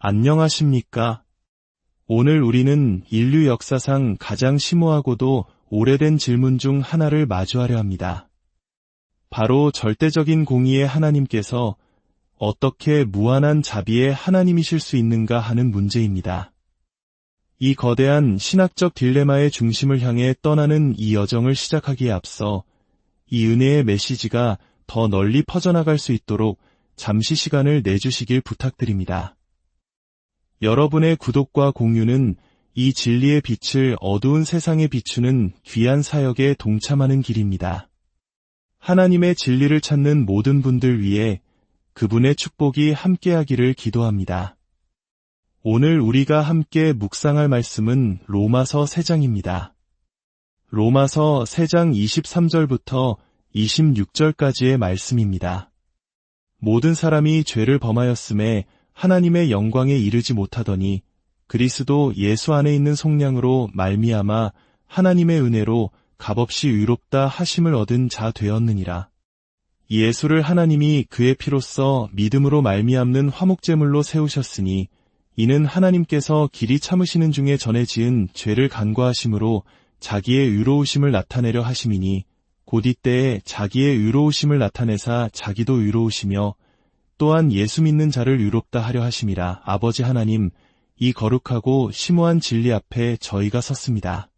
안녕하십니까? 오늘 우리는 인류 역사상 가장 심오하고도 오래된 질문 중 하나를 마주하려 합니다. 바로 절대적인 공의의 하나님께서 어떻게 무한한 자비의 하나님이실 수 있는가 하는 문제입니다. 이 거대한 신학적 딜레마의 중심을 향해 떠나는 이 여정을 시작하기에 앞서 이 은혜의 메시지가 더 널리 퍼져나갈 수 있도록 잠시 시간을 내주시길 부탁드립니다. 여러분의 구독과 공유는 이 진리의 빛을 어두운 세상에 비추는 귀한 사역에 동참하는 길입니다. 하나님의 진리를 찾는 모든 분들 위해 그분의 축복이 함께하기를 기도합니다. 오늘 우리가 함께 묵상할 말씀은 로마서 3장입니다. 로마서 3장 23절부터 26절까지의 말씀입니다. 모든 사람이 죄를 범하였음에 하나님의 영광에 이르지 못하더니 그리스도 예수 안에 있는 속량으로 말미암아 하나님의 은혜로 값없이 의롭다 하심을 얻은 자 되었느니라. 예수를 하나님이 그의 피로써 믿음으로 말미암는 화목제물로 세우셨으니 이는 하나님께서 길이 참으시는 중에 전에 지은 죄를 간과하심으로 자기의 의로우심을 나타내려 하심이니 곧 이때에 자기의 의로우심을 나타내사 자기도 의로우시며 또한 예수 믿는 자를 의롭다 하려 하심이라. 아버지 하나님, 이 거룩하고 심오한 진리 앞에 저희가 섰습니다.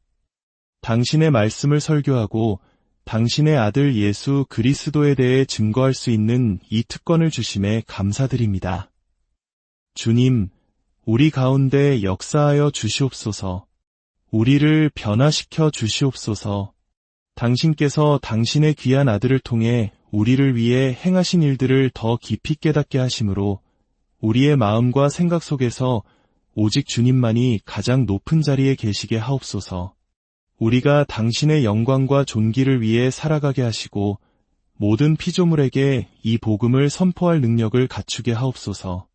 당신의 말씀을 설교하고 당신의 아들 예수 그리스도에 대해 증거할 수 있는 이 특권을 주심에 감사드립니다. 주님, 우리 가운데 역사하여 주시옵소서. 우리를 변화시켜 주시옵소서. 당신께서 당신의 귀한 아들을 통해 우리를 위해 행하신 일들을 더 깊이 깨닫게 하심으로 우리의 마음과 생각 속에서 오직 주님만이 가장 높은 자리에 계시게 하옵소서. 우리가 당신의 영광과 존귀를 위해 살아가게 하시고 모든 피조물에게 이 복음을 선포할 능력을 갖추게 하옵소서.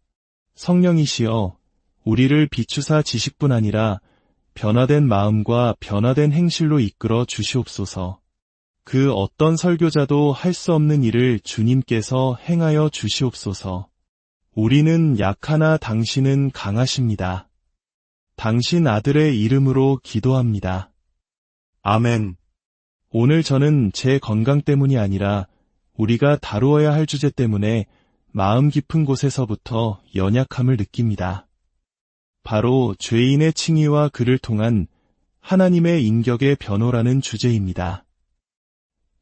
성령이시여, 우리를 비추사 지식뿐 아니라 변화된 마음과 변화된 행실로 이끌어 주시옵소서. 그 어떤 설교자도 할 수 없는 일을 주님께서 행하여 주시옵소서. 우리는 약하나 당신은 강하십니다. 당신 아들의 이름으로 기도합니다. 아멘. 오늘 저는 제 건강 때문이 아니라 우리가 다루어야 할 주제 때문에 마음 깊은 곳에서부터 연약함을 느낍니다. 바로 죄인의 칭의와 그를 통한 하나님의 인격의 변호라는 주제입니다.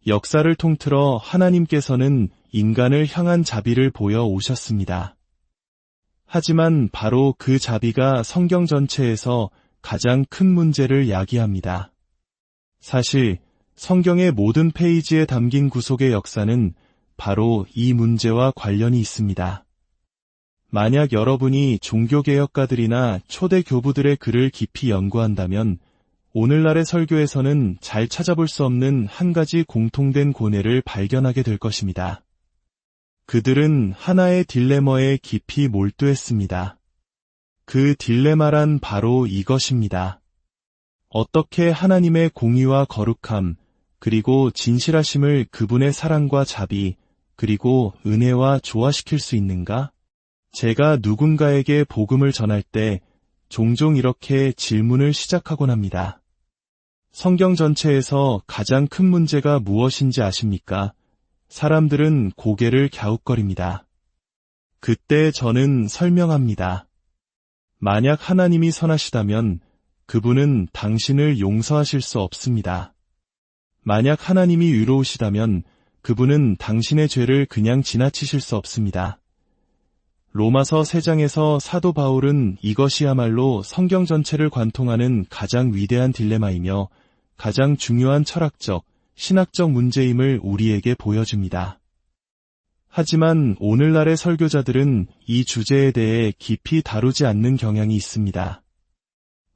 역사를 통틀어 하나님께서는 인간을 향한 자비를 보여 오셨습니다. 하지만 바로 그 자비가 성경 전체에서 가장 큰 문제를 야기합니다. 사실 성경의 모든 페이지에 담긴 구속의 역사는 바로 이 문제와 관련이 있습니다. 만약 여러분이 종교개혁가들이나 초대 교부들의 글을 깊이 연구한다면 오늘날의 설교에서는 잘 찾아볼 수 없는 한 가지 공통된 고뇌를 발견하게 될 것입니다. 그들은 하나의 딜레마에 깊이 몰두했습니다. 그 딜레마란 바로 이것입니다. 어떻게 하나님의 공의와 거룩함, 그리고 진실하심을 그분의 사랑과 자비, 그리고 은혜와 조화시킬 수 있는가? 제가 누군가에게 복음을 전할 때 종종 이렇게 질문을 시작하곤 합니다. 성경 전체에서 가장 큰 문제가 무엇인지 아십니까? 사람들은 고개를 갸웃거립니다. 그때 저는 설명합니다. 만약 하나님이 선하시다면 그분은 당신을 용서하실 수 없습니다. 만약 하나님이 의로우시다면 그분은 당신의 죄를 그냥 지나치실 수 없습니다. 로마서 3장에서 사도 바울은 이것이야말로 성경 전체를 관통하는 가장 위대한 딜레마이며 가장 중요한 철학적, 신학적 문제임을 우리에게 보여줍니다. 하지만 오늘날의 설교자들은 이 주제에 대해 깊이 다루지 않는 경향이 있습니다.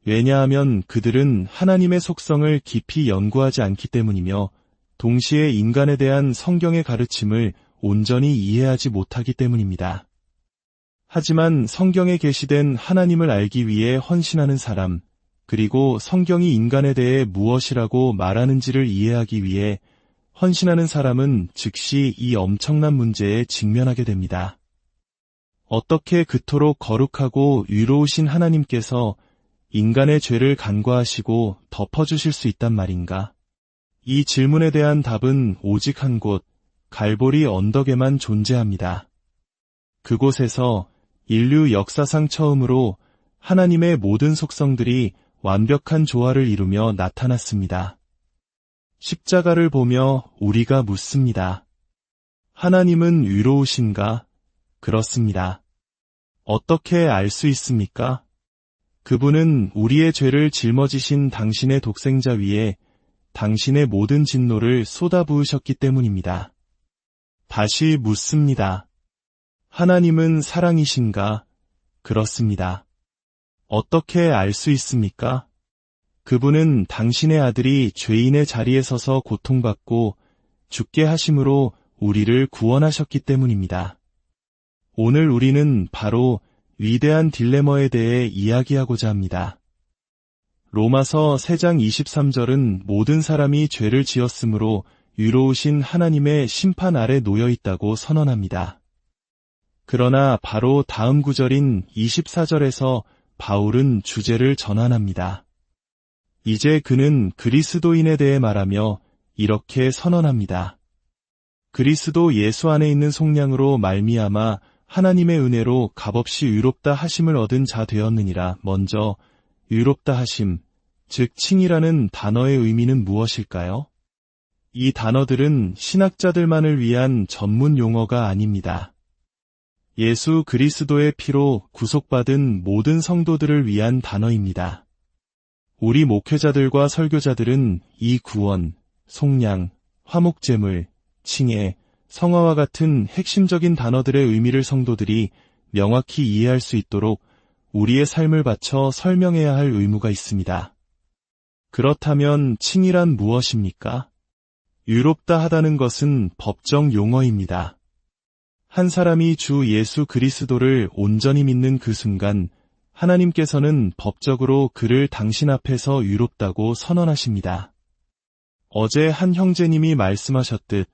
왜냐하면 그들은 하나님의 속성을 깊이 연구하지 않기 때문이며 동시에 인간에 대한 성경의 가르침을 온전히 이해하지 못하기 때문입니다. 하지만 성경에 계시된 하나님을 알기 위해 헌신하는 사람, 그리고 성경이 인간에 대해 무엇이라고 말하는지를 이해하기 위해 헌신하는 사람은 즉시 이 엄청난 문제에 직면하게 됩니다. 어떻게 그토록 거룩하고 의로우신 하나님께서 인간의 죄를 간과하시고 덮어주실 수 있단 말인가? 이 질문에 대한 답은 오직 한 곳, 갈보리 언덕에만 존재합니다. 그곳에서 인류 역사상 처음으로 하나님의 모든 속성들이 완벽한 조화를 이루며 나타났습니다. 십자가를 보며 우리가 묻습니다. 하나님은 의로우신가? 그렇습니다. 어떻게 알 수 있습니까? 그분은 우리의 죄를 짊어지신 당신의 독생자 위에 당신의 모든 진노를 쏟아부으셨기 때문입니다. 다시 묻습니다. 하나님은 사랑이신가? 그렇습니다. 어떻게 알 수 있습니까? 그분은 당신의 아들이 죄인의 자리에 서서 고통받고 죽게 하심으로 우리를 구원하셨기 때문입니다. 오늘 우리는 바로 위대한 딜레마에 대해 이야기하고자 합니다. 로마서 3장 23절은 모든 사람이 죄를 지었으므로 의로우신 하나님의 심판 아래 놓여 있다고 선언합니다. 그러나 바로 다음 구절인 24절에서 바울은 주제를 전환합니다. 이제 그는 그리스도인에 대해 말하며 이렇게 선언합니다. 그리스도 예수 안에 있는 속량으로 말미암아 하나님의 은혜로 값없이 의롭다 하심을 얻은 자 되었느니라. 먼저 의롭다 하심, 즉 칭이라는 단어의 의미는 무엇일까요? 이 단어들은 신학자들만을 위한 전문 용어가 아닙니다. 예수 그리스도의 피로 구속받은 모든 성도들을 위한 단어입니다. 우리 목회자들과 설교자들은 이 구원, 속량, 화목제물, 칭해, 성화와 같은 핵심적인 단어들의 의미를 성도들이 명확히 이해할 수 있도록 우리의 삶을 바쳐 설명해야 할 의무가 있습니다. 그렇다면 칭이란 무엇입니까? 의롭다 하다는 것은 법정 용어입니다. 한 사람이 주 예수 그리스도를 온전히 믿는 그 순간 하나님께서는 법적으로 그를 당신 앞에서 의롭다고 선언하십니다. 어제 한 형제님이 말씀하셨듯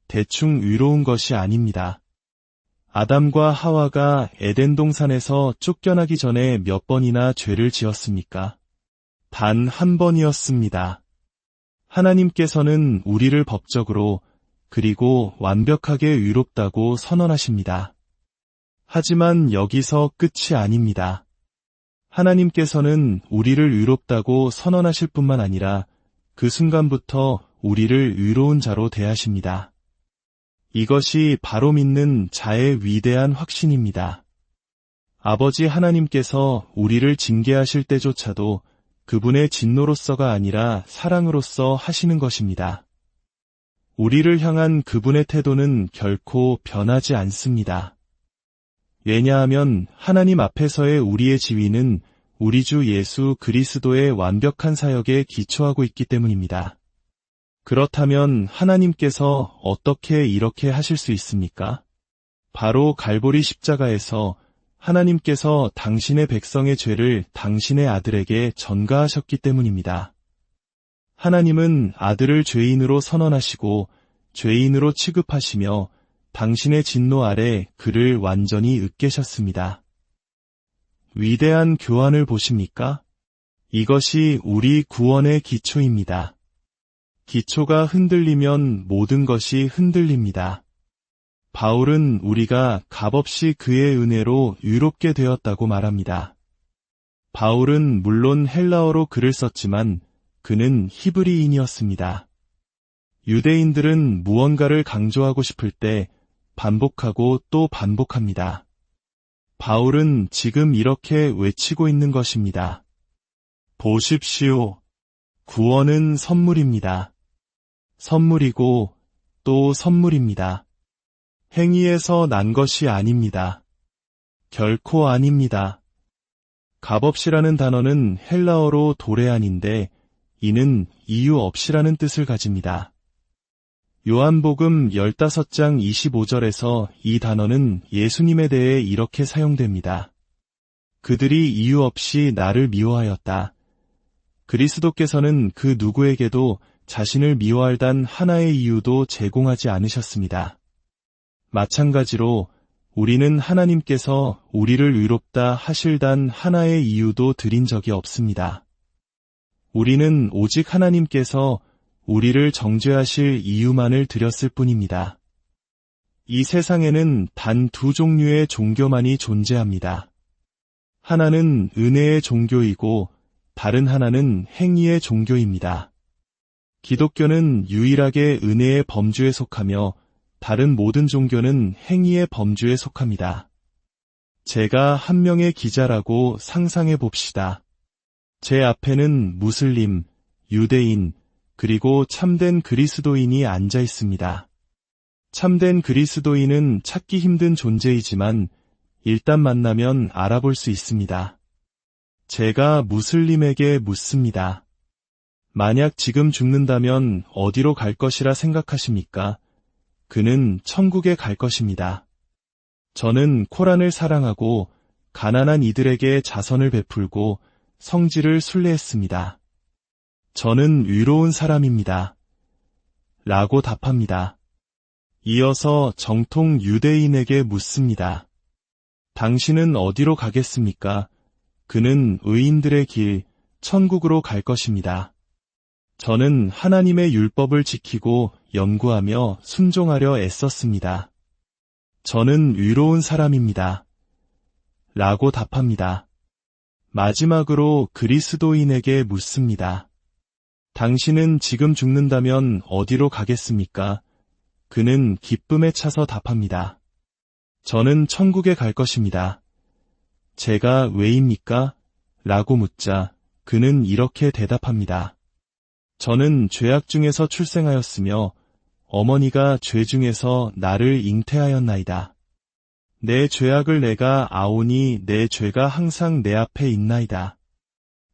대충 의로운 것이 아닙니다. 아담과 하와가 에덴 동산에서 쫓겨나기 전에 몇 번이나 죄를 지었습니까? 단 한 번이었습니다. 하나님께서는 우리를 법적으로 그리고 완벽하게 의롭다고 선언하십니다. 하지만 여기서 끝이 아닙니다. 하나님께서는 우리를 의롭다고 선언하실 뿐만 아니라 그 순간부터 우리를 의로운 자로 대하십니다. 이것이 바로 믿는 자의 위대한 확신입니다. 아버지 하나님께서 우리를 징계하실 때조차도 그분의 진노로서가 아니라 사랑으로서 하시는 것입니다. 우리를 향한 그분의 태도는 결코 변하지 않습니다. 왜냐하면 하나님 앞에서의 우리의 지위는 우리 주 예수 그리스도의 완벽한 사역에 기초하고 있기 때문입니다. 그렇다면 하나님께서 어떻게 이렇게 하실 수 있습니까? 바로 갈보리 십자가에서 하나님께서 당신의 백성의 죄를 당신의 아들에게 전가하셨기 때문입니다. 하나님은 아들을 죄인으로 선언하시고 죄인으로 취급하시며 당신의 진노 아래 그를 완전히 으깨셨습니다. 위대한 교환을 보십니까? 이것이 우리 구원의 기초입니다. 기초가 흔들리면 모든 것이 흔들립니다. 바울은 우리가 값없이 그의 은혜로 의롭게 되었다고 말합니다. 바울은 물론 헬라어로 글을 썼지만 그는 히브리인이었습니다. 유대인들은 무언가를 강조하고 싶을 때 반복하고 또 반복합니다. 바울은 지금 이렇게 외치고 있는 것입니다. 보십시오. 구원은 선물입니다. 선물이고 또 선물입니다. 행위에서 난 것이 아닙니다. 결코 아닙니다. 값없이라는 단어는 헬라어로 도레안인데 이는 이유 없이라는 뜻을 가집니다. 요한복음 15장 25절에서 이 단어는 예수님에 대해 이렇게 사용됩니다. 그들이 이유 없이 나를 미워하였다. 그리스도께서는 그 누구에게도 자신을 미워할 단 하나의 이유도 제공하지 않으셨습니다. 마찬가지로 우리는 하나님께서 우리를 의롭다 하실 단 하나의 이유도 드린 적이 없습니다. 우리는 오직 하나님께서 우리를 정죄하실 이유만을 드렸을 뿐입니다. 이 세상에는 단 두 종류의 종교만이 존재합니다. 하나는 은혜의 종교이고 다른 하나는 행위의 종교입니다. 기독교는 유일하게 은혜의 범주에 속하며 다른 모든 종교는 행위의 범주에 속합니다. 제가 한 명의 기자라고 상상해 봅시다. 제 앞에는 무슬림, 유대인, 그리고 참된 그리스도인이 앉아 있습니다. 참된 그리스도인은 찾기 힘든 존재이지만 일단 만나면 알아볼 수 있습니다. 제가 무슬림에게 묻습니다. 만약 지금 죽는다면 어디로 갈 것이라 생각하십니까? 그는 천국에 갈 것입니다. 저는 코란을 사랑하고 가난한 이들에게 자선을 베풀고 성지를 순례했습니다. 저는 의로운 사람입니다. 라고 답합니다. 이어서 정통 유대인에게 묻습니다. 당신은 어디로 가겠습니까? 그는 의인들의 길, 천국으로 갈 것입니다. 저는 하나님의 율법을 지키고 연구하며 순종하려 애썼습니다. 저는 의로운 사람입니다. 라고 답합니다. 마지막으로 그리스도인에게 묻습니다. 당신은 지금 죽는다면 어디로 가겠습니까? 그는 기쁨에 차서 답합니다. 저는 천국에 갈 것입니다. 제가 왜입니까? 라고 묻자 그는 이렇게 대답합니다. 저는 죄악 중에서 출생하였으며 어머니가 죄 중에서 나를 잉태하였나이다. 내 죄악을 내가 아오니 내 죄가 항상 내 앞에 있나이다.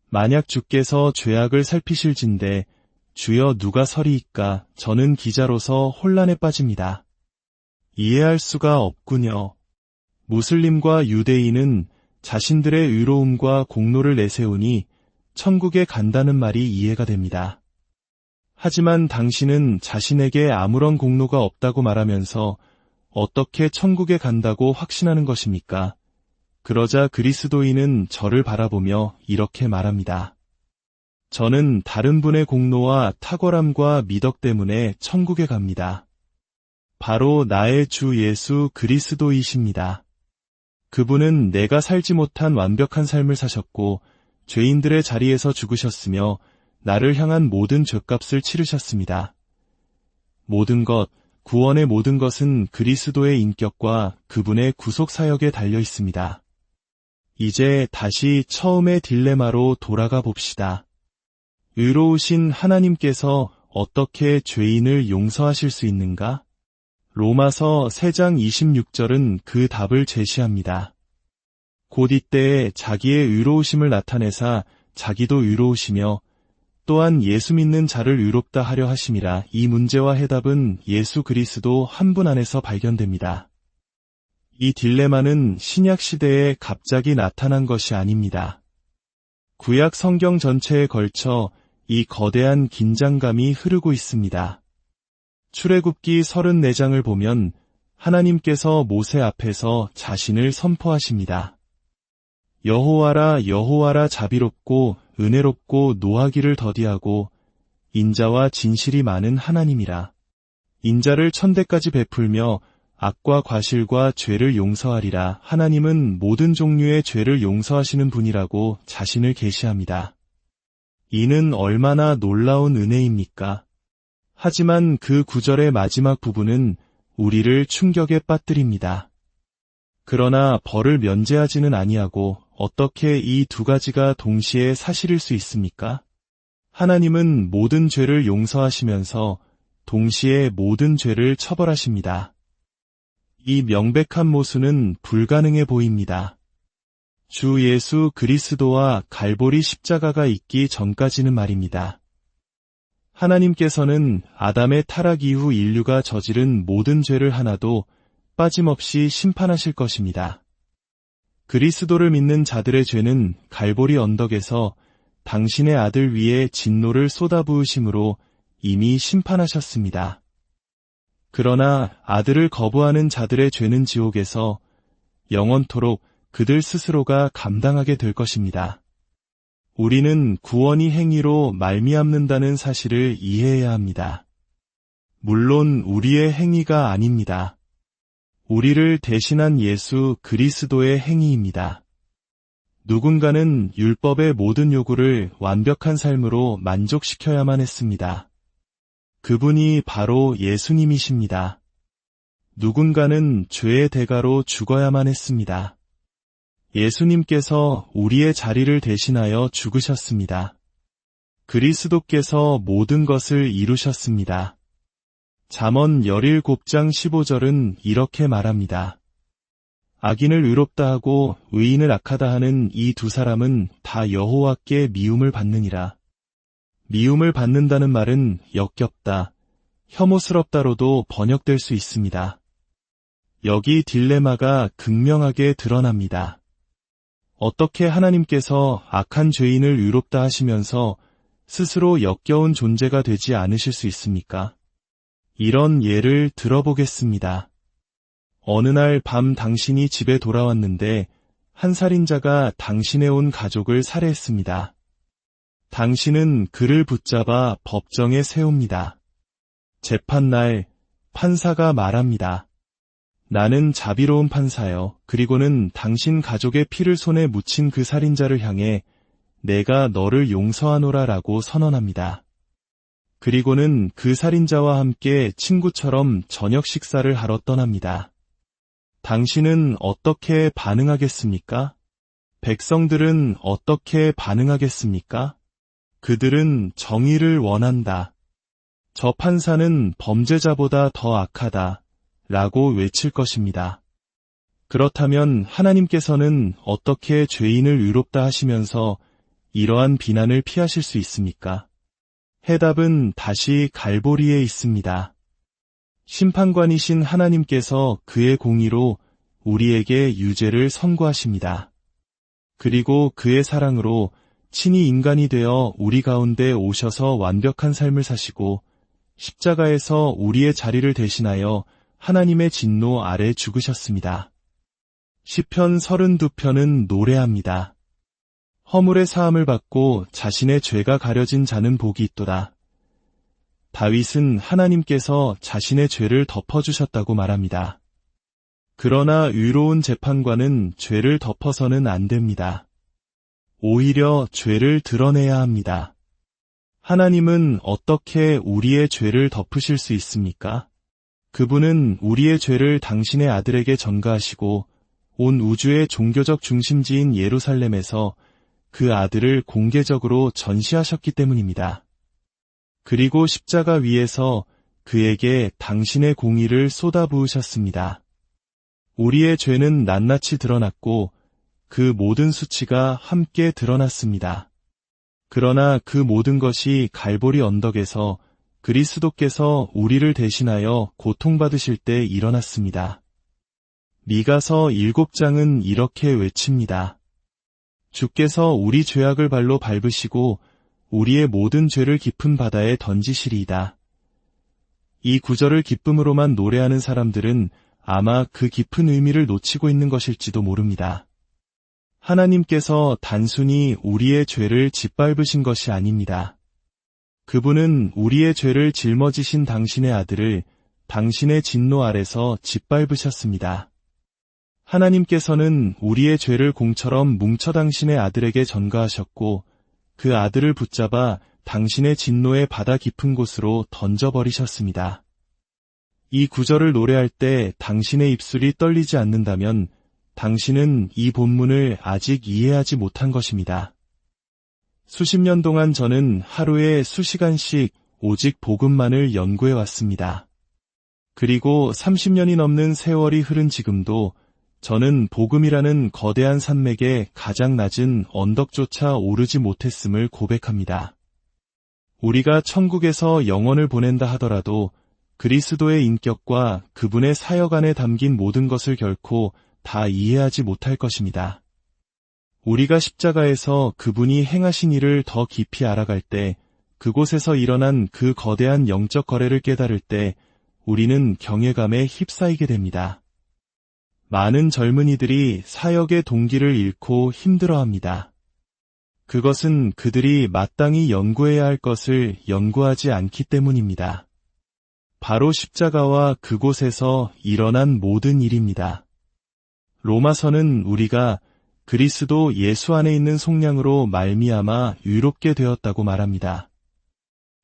만약 주께서 죄악을 살피실진대 주여 누가 서리이까? 저는 기자로서 혼란에 빠집니다. 이해할 수가 없군요. 무슬림과 유대인은 자신들의 의로움과 공로를 내세우니 천국에 간다는 말이 이해가 됩니다. 하지만 당신은 자신에게 아무런 공로가 없다고 말하면서 어떻게 천국에 간다고 확신하는 것입니까? 그러자 그리스도인은 저를 바라보며 이렇게 말합니다. 저는 다른 분의 공로와 탁월함과 미덕 때문에 천국에 갑니다. 바로 나의 주 예수 그리스도이십니다. 그분은 내가 살지 못한 완벽한 삶을 사셨고 죄인들의 자리에서 죽으셨으며 나를 향한 모든 죄값을 치르셨습니다. 모든 것, 구원의 모든 것은 그리스도의 인격과 그분의 구속 사역에 달려 있습니다. 이제 다시 처음의 딜레마로 돌아가 봅시다. 의로우신 하나님께서 어떻게 죄인을 용서하실 수 있는가? 로마서 3장 26절은 그 답을 제시합니다. 곧 이때에 자기의 의로우심을 나타내사 자기도 의로우시며 또한 예수 믿는 자를 의롭다 하려 하심이라. 이 문제와 해답은 예수 그리스도 한 분 안에서 발견됩니다. 이 딜레마는 신약 시대에 갑자기 나타난 것이 아닙니다. 구약 성경 전체에 걸쳐 이 거대한 긴장감이 흐르고 있습니다. 출애굽기 34장을 보면 하나님께서 모세 앞에서 자신을 선포하십니다. 여호와라 여호와라 자비롭고 은혜롭고 노하기를 더디하고 인자와 진실이 많은 하나님이라. 인자를 천대까지 베풀며 악과 과실과 죄를 용서하리라. 하나님은 모든 종류의 죄를 용서하시는 분이라고 자신을 계시합니다. 이는 얼마나 놀라운 은혜입니까? 하지만 그 구절의 마지막 부분은 우리를 충격에 빠뜨립니다. 그러나 벌을 면제하지는 아니하고 어떻게 이 두 가지가 동시에 사실일 수 있습니까? 하나님은 모든 죄를 용서하시면서 동시에 모든 죄를 처벌하십니다. 이 명백한 모순은 불가능해 보입니다. 주 예수 그리스도와 갈보리 십자가가 있기 전까지는 말입니다. 하나님께서는 아담의 타락 이후 인류가 저지른 모든 죄를 하나도 빠짐없이 심판하실 것입니다. 그리스도를 믿는 자들의 죄는 갈보리 언덕에서 당신의 아들 위에 진노를 쏟아부으심으로 이미 심판하셨습니다. 그러나 아들을 거부하는 자들의 죄는 지옥에서 영원토록 그들 스스로가 감당하게 될 것입니다. 우리는 구원이 행위로 말미암는다는 사실을 이해해야 합니다. 물론 우리의 행위가 아닙니다. 우리를 대신한 예수 그리스도의 행위입니다. 누군가는 율법의 모든 요구를 완벽한 삶으로 만족시켜야만 했습니다. 그분이 바로 예수님이십니다. 누군가는 죄의 대가로 죽어야만 했습니다. 예수님께서 우리의 자리를 대신하여 죽으셨습니다. 그리스도께서 모든 것을 이루셨습니다. 잠언 17장 15절은 이렇게 말합니다. 악인을 의롭다 하고 의인을 악하다 하는 이 두 사람은 다 여호와께 미움을 받느니라. 미움을 받는다는 말은 역겹다, 혐오스럽다로도 번역될 수 있습니다. 여기 딜레마가 극명하게 드러납니다. 어떻게 하나님께서 악한 죄인을 의롭다 하시면서 스스로 역겨운 존재가 되지 않으실 수 있습니까? 이런 예를 들어보겠습니다. 어느 날 밤 당신이 집에 돌아왔는데 한 살인자가 당신의 온 가족을 살해했습니다. 당신은 그를 붙잡아 법정에 세웁니다. 재판날 판사가 말합니다. 나는 자비로운 판사여. 그리고는 당신 가족의 피를 손에 묻힌 그 살인자를 향해 내가 너를 용서하노라 라고 선언합니다. 그리고는 그 살인자와 함께 친구처럼 저녁 식사를 하러 떠납니다. 당신은 어떻게 반응하겠습니까? 백성들은 어떻게 반응하겠습니까? 그들은 정의를 원한다. 저 판사는 범죄자보다 더 악하다. 라고 외칠 것입니다. 그렇다면 하나님께서는 어떻게 죄인을 의롭다 하시면서 이러한 비난을 피하실 수 있습니까? 해답은 다시 갈보리에 있습니다. 심판관이신 하나님께서 그의 공의로 우리에게 유죄를 선고하십니다. 그리고 그의 사랑으로 친히 인간이 되어 우리 가운데 오셔서 완벽한 삶을 사시고 십자가에서 우리의 자리를 대신하여 하나님의 진노 아래 죽으셨습니다. 시편 32편은 노래합니다. 허물의 사함을 받고 자신의 죄가 가려진 자는 복이 있도다. 다윗은 하나님께서 자신의 죄를 덮어주셨다고 말합니다. 그러나 의로운 재판관은 죄를 덮어서는 안 됩니다. 오히려 죄를 드러내야 합니다. 하나님은 어떻게 우리의 죄를 덮으실 수 있습니까? 그분은 우리의 죄를 당신의 아들에게 전가하시고 온 우주의 종교적 중심지인 예루살렘에서 그 아들을 공개적으로 전시하셨기 때문입니다. 그리고 십자가 위에서 그에게 당신의 공의를 쏟아부으셨습니다. 우리의 죄는 낱낱이 드러났고 그 모든 수치가 함께 드러났습니다. 그러나 그 모든 것이 갈보리 언덕에서 그리스도께서 우리를 대신하여 고통받으실 때 일어났습니다. 미가서 7장은 이렇게 외칩니다. 주께서 우리 죄악을 발로 밟으시고 우리의 모든 죄를 깊은 바다에 던지시리이다. 이 구절을 기쁨으로만 노래하는 사람들은 아마 그 깊은 의미를 놓치고 있는 것일지도 모릅니다. 하나님께서 단순히 우리의 죄를 짓밟으신 것이 아닙니다. 그분은 우리의 죄를 짊어지신 당신의 아들을 당신의 진노 아래서 짓밟으셨습니다. 하나님께서는 우리의 죄를 공처럼 뭉쳐 당신의 아들에게 전가하셨고 그 아들을 붙잡아 당신의 진노의 바다 깊은 곳으로 던져버리셨습니다. 이 구절을 노래할 때 당신의 입술이 떨리지 않는다면 당신은 이 본문을 아직 이해하지 못한 것입니다. 수십 년 동안 저는 하루에 수시간씩 오직 복음만을 연구해 왔습니다. 그리고 30년이 넘는 세월이 흐른 지금도 저는 복음이라는 거대한 산맥의 가장 낮은 언덕조차 오르지 못했음을 고백합니다. 우리가 천국에서 영혼을 보낸다 하더라도 그리스도의 인격과 그분의 사역 안에 담긴 모든 것을 결코 다 이해하지 못할 것입니다. 우리가 십자가에서 그분이 행하신 일을 더 깊이 알아갈 때, 그곳에서 일어난 그 거대한 영적 거래를 깨달을 때 우리는 경외감에 휩싸이게 됩니다. 많은 젊은이들이 사역의 동기를 잃고 힘들어합니다. 그것은 그들이 마땅히 연구해야 할 것을 연구하지 않기 때문입니다. 바로 십자가와 그곳에서 일어난 모든 일입니다. 로마서는 우리가 그리스도 예수 안에 있는 속량으로 말미암아 유롭게 되었다고 말합니다.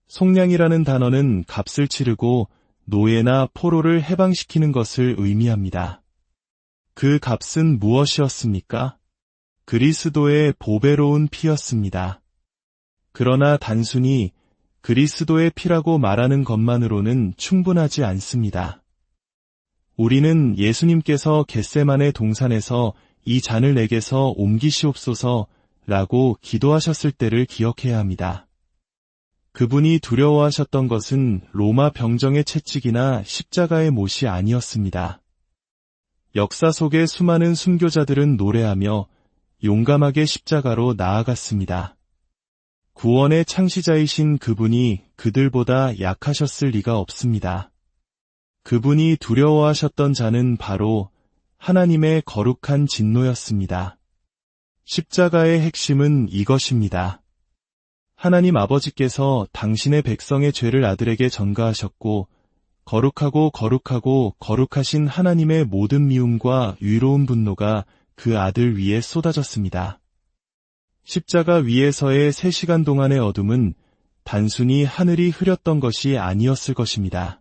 속량이라는 단어는 값을 치르고 노예나 포로를 해방시키는 것을 의미합니다. 그 값은 무엇이었습니까? 그리스도의 보배로운 피였습니다. 그러나 단순히 그리스도의 피라고 말하는 것만으로는 충분하지 않습니다. 우리는 예수님께서 겟세마네 동산에서 이 잔을 내게서 옮기시옵소서 라고 기도하셨을 때를 기억해야 합니다. 그분이 두려워하셨던 것은 로마 병정의 채찍이나 십자가의 못이 아니었습니다. 역사 속의 수많은 순교자들은 노래하며 용감하게 십자가로 나아갔습니다. 구원의 창시자이신 그분이 그들보다 약하셨을 리가 없습니다. 그분이 두려워하셨던 자는 바로 하나님의 거룩한 진노였습니다. 십자가의 핵심은 이것입니다. 하나님 아버지께서 당신의 백성의 죄를 아들에게 전가하셨고 거룩하고 거룩하고 거룩하신 하나님의 모든 미움과 위로운 분노가 그 아들 위에 쏟아졌습니다. 십자가 위에서의 3시간 동안의 어둠은 단순히 하늘이 흐렸던 것이 아니었을 것입니다.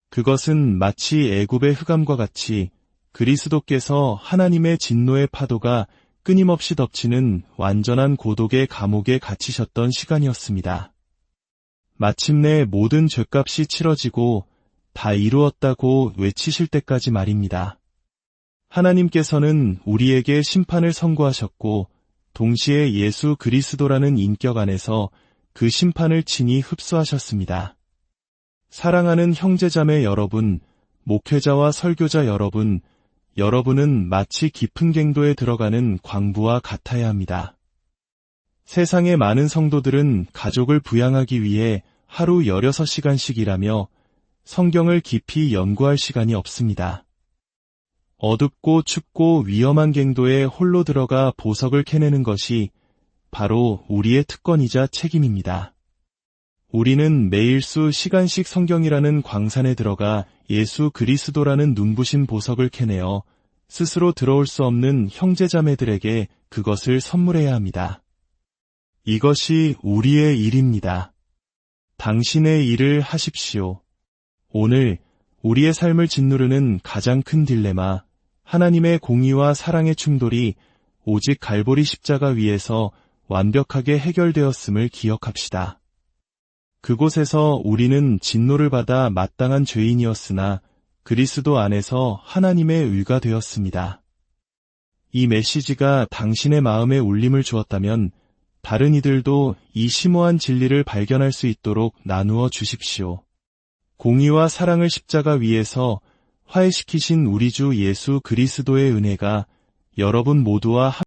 그것은 마치 애굽의 흑암과 같이 그리스도께서 하나님의 진노의 파도가 끊임없이 덮치는 완전한 고독의 감옥에 갇히셨던 시간이었습니다. 마침내 모든 죗값이 치러지고 다 이루었다고 외치실 때까지 말입니다. 하나님께서는 우리에게 심판을 선고하셨고 동시에 예수 그리스도라는 인격 안에서 그 심판을 친히 흡수하셨습니다. 사랑하는 형제자매 여러분, 목회자와 설교자 여러분, 여러분은 마치 깊은 갱도에 들어가는 광부와 같아야 합니다. 세상의 많은 성도들은 가족을 부양하기 위해 하루 16시간씩 일하며 성경을 깊이 연구할 시간이 없습니다. 어둡고 춥고 위험한 갱도에 홀로 들어가 보석을 캐내는 것이 바로 우리의 특권이자 책임입니다. 우리는 매일 수시간씩 성경이라는 광산에 들어가 예수 그리스도라는 눈부신 보석을 캐내어 스스로 들어올 수 없는 형제자매들에게 그것을 선물해야 합니다. 이것이 우리의 일입니다. 당신의 일을 하십시오. 오늘 우리의 삶을 짓누르는 가장 큰 딜레마, 하나님의 공의와 사랑의 충돌이 오직 갈보리 십자가 위에서 완벽하게 해결되었음을 기억합시다. 그곳에서 우리는 진노를 받아 마땅한 죄인이었으나 그리스도 안에서 하나님의 의가 되었습니다. 이 메시지가 당신의 마음에 울림을 주었다면 다른 이들도 이 심오한 진리를 발견할 수 있도록 나누어 주십시오. 공의와 사랑을 십자가 위에서 화해시키신 우리 주 예수 그리스도의 은혜가 여러분 모두와